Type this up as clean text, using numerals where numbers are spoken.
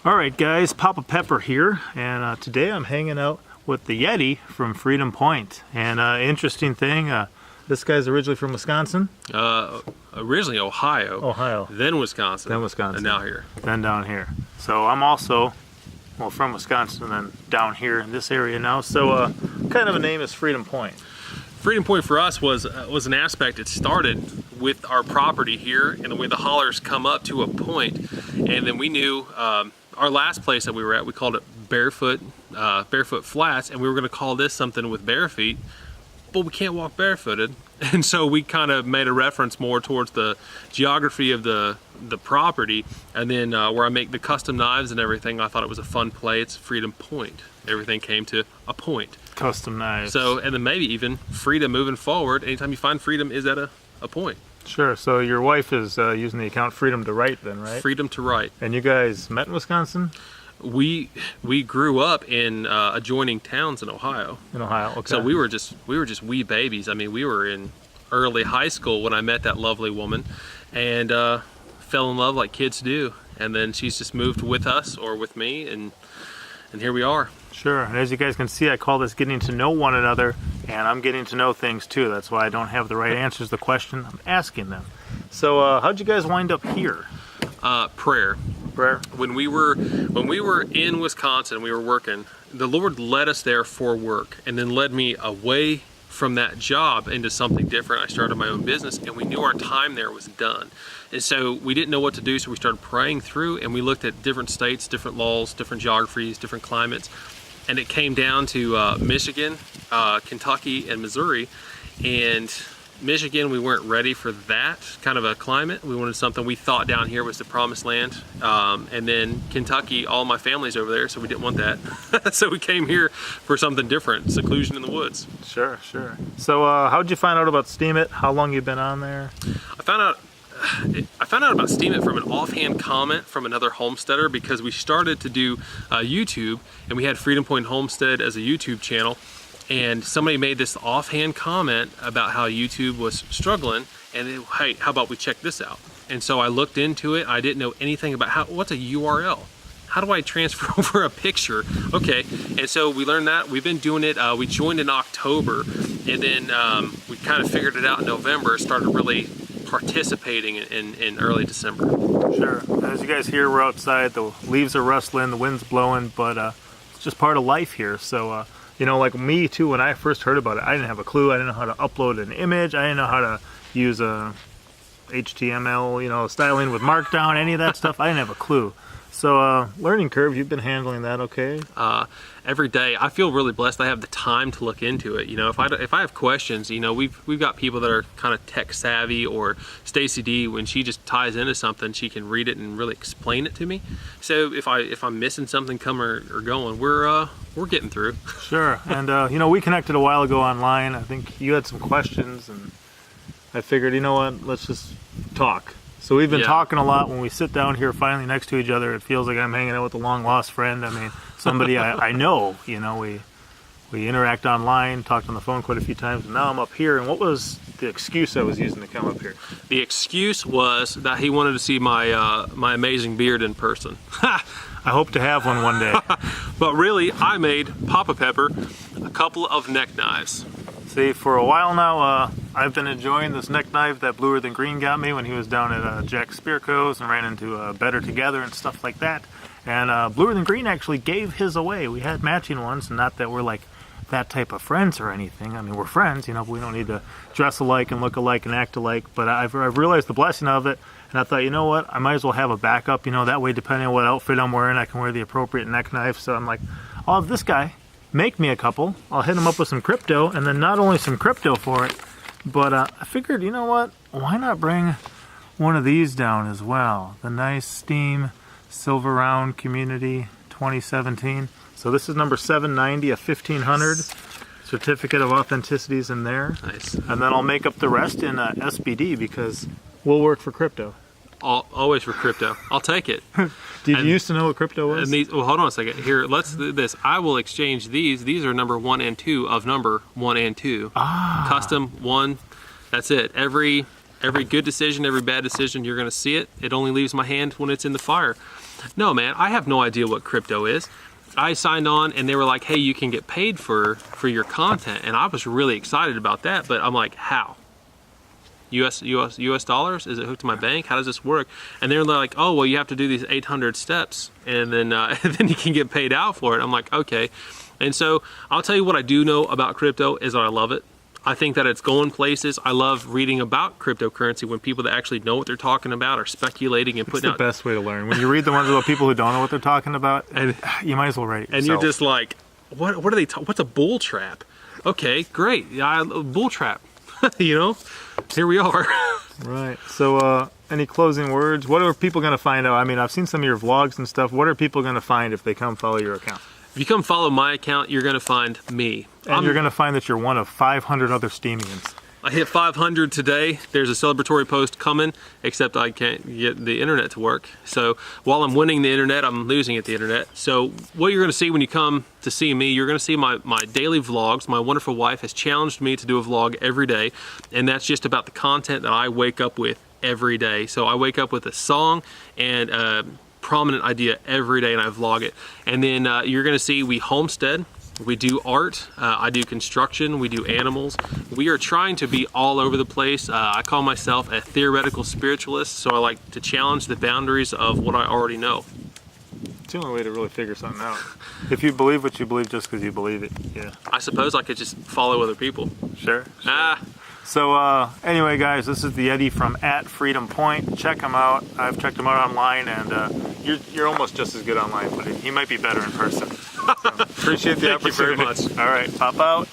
All right, guys, Papa Pepper here, and today I'm hanging out with the Yeti from Freedompoint. And interesting thing, this guy's originally from Wisconsin. Originally Ohio. Then Wisconsin. And now here. Then down here. So I'm also, well, from Wisconsin and then down here in this area now. So kind of a name is Freedompoint. Freedompoint for us was an aspect. It started with our property here and the way the hollers come up to a point, and then we knew our last place that we were at, we called it Barefoot Flats, and we were going to call this something with bare feet, but we can't walk barefooted, and so we kind of made a reference more towards the geography of the property, and then where I make the custom knives and everything, I thought it was a fun play. It's Freedompoint. Everything came to a point. Custom knives. So, and then maybe even freedom moving forward. Anytime you find freedom is at a point. Sure. So your wife is using the account Freedom to Write then, right? Freedom to Write. And you guys met in Wisconsin? We grew up in adjoining towns in Ohio. In Ohio, okay. So we were just wee babies. I mean, we were in early high school when I met that lovely woman, and fell in love like kids do. And then she's just moved with us or with me, and here we are. Sure, and as you guys can see, I call this getting to know one another, and I'm getting to know things too. That's why I don't have the right answers to the question. I'm asking them. So how'd you guys wind up here? Prayer. Prayer? When we were in Wisconsin, we were working, the Lord led us there for work, and then led me away from that job into something different. I started my own business, and we knew our time there was done. And so we didn't know what to do, so we started praying through, and we looked at different states, different laws, different geographies, different climates. And it came down to Michigan, Kentucky, and Missouri. And Michigan, we weren't ready for that kind of a climate. We wanted something we thought down here was the promised land. And then Kentucky, all my family's over there, so we didn't want that. So we came here for something different, seclusion in the woods. Sure, sure. So how'd you find out about Steam It? How long you been on there? I found out about Steam It from an offhand comment from another homesteader, because we started to do YouTube, and we had Freedompoint Homestead as a YouTube channel, and somebody made this offhand comment about how YouTube was struggling, and hey, how about we check this out? And so I looked into it. I didn't know anything about what's a URL. How do I transfer over a picture? Okay, and so we learned that. We've been doing it. We joined in October, and then we kind of figured it out in November, started really participating in early December. Sure. As you guys hear, we're outside. The leaves are rustling, the wind's blowing, but it's just part of life here. So, you know, like me too, when I first heard about it, I didn't have a clue. I didn't know how to upload an image. I didn't know how to use a HTML, you know, styling with Markdown, any of that stuff. I didn't have a clue. So learning curve, you've been handling that okay? Every day, I feel really blessed. I have the time to look into it. You know, if I have questions, you know, we've got people that are kind of tech savvy, or Stacy D, when she just ties into something, she can read it and really explain it to me. So if I'm missing something coming or going, we're getting through. Sure. And you know, we connected a while ago online. I think you had some questions, and I figured, you know what, let's just talk. So we've been talking a lot. When we sit down here finally next to each other, it feels like I'm hanging out with a long lost friend. I mean, somebody I know, you know, we interact online, talked on the phone quite a few times, and now I'm up here. And what was the excuse I was using to come up here? The excuse was that he wanted to see my my amazing beard in person. I hope to have one day. But really, I made Papa Pepper a couple of neck knives. See, for a while now, I've been enjoying this neck knife that Bluer Than Green got me when he was down at Jack Spearco's and ran into Better Together and stuff like that. And Bluer Than Green actually gave his away. We had matching ones, and not that we're like that type of friends or anything. I mean, we're friends, you know, but we don't need to dress alike and look alike and act alike. But I've realized the blessing of it, and I thought, you know what, I might as well have a backup, you know, that way depending on what outfit I'm wearing, I can wear the appropriate neck knife. So I'm like, I'll have this guy make me a couple. I'll hit him up with some crypto, and then not only some crypto for it, but I figured, you know what, why not bring one of these down as well? The nice Steam Silver Round Community 2017. So this is number 790, a 1500. Certificate of authenticity is in there. Nice. And then I'll make up the rest in SBD, because we'll work for crypto. Always for crypto. I'll take it. Did you used to know what crypto was? And these, well, hold on a second. Here, let's do this. I will exchange these. These are number 1 and 2 of number 1 and 2. Ah. Custom 1. That's it. Every good decision, every bad decision, you're going to see it. It only leaves my hand when it's in the fire. No, man, I have no idea what crypto is. I signed on and they were like, hey, you can get paid for your content. And I was really excited about that, but I'm like, how? US dollars? Is it hooked to my bank? How does this work? And they're like, oh, well, you have to do these 800 steps and then then you can get paid out for it. I'm like, okay. And so I'll tell you what I do know about crypto is that I love it. I think that it's going places. I love reading about cryptocurrency when people that actually know what they're talking about are speculating and putting out. It's the best way to learn. When you read the ones about people who don't know what they're talking about, and you might as well write it yourself. And you're just like, what are they? What's a bull trap? Okay, great. Yeah, bull trap. You know, here we are. Right. So, any closing words? What are people going to find out? I mean, I've seen some of your vlogs and stuff. What are people going to find if they come follow your account? If you come follow my account, you're going to find me. And you're going to find that you're one of 500 other Steamians. I hit 500 today. There's a celebratory post coming, except I can't get the internet to work. So while I'm winning the internet, I'm losing at the internet. So what you're going to see when you come to see me, you're going to see my daily vlogs. My wonderful wife has challenged me to do a vlog every day, and that's just about the content that I wake up with every day. So I wake up with a song and a prominent idea every day, and I vlog it. And then you're going to see we homestead. We do art, I do construction, we do animals. We are trying to be all over the place. I call myself a theoretical spiritualist, so I like to challenge the boundaries of what I already know. It's the only way to really figure something out. If you believe what you believe just because you believe it, yeah. I suppose I could just follow other people. Sure. Ah. So anyway, guys, this is the Eddie from @Freedompoint. Check him out. I've checked him out online, and you're almost just as good online, but he might be better in person. So, appreciate the opportunity. Thank you very much. All right, pop out.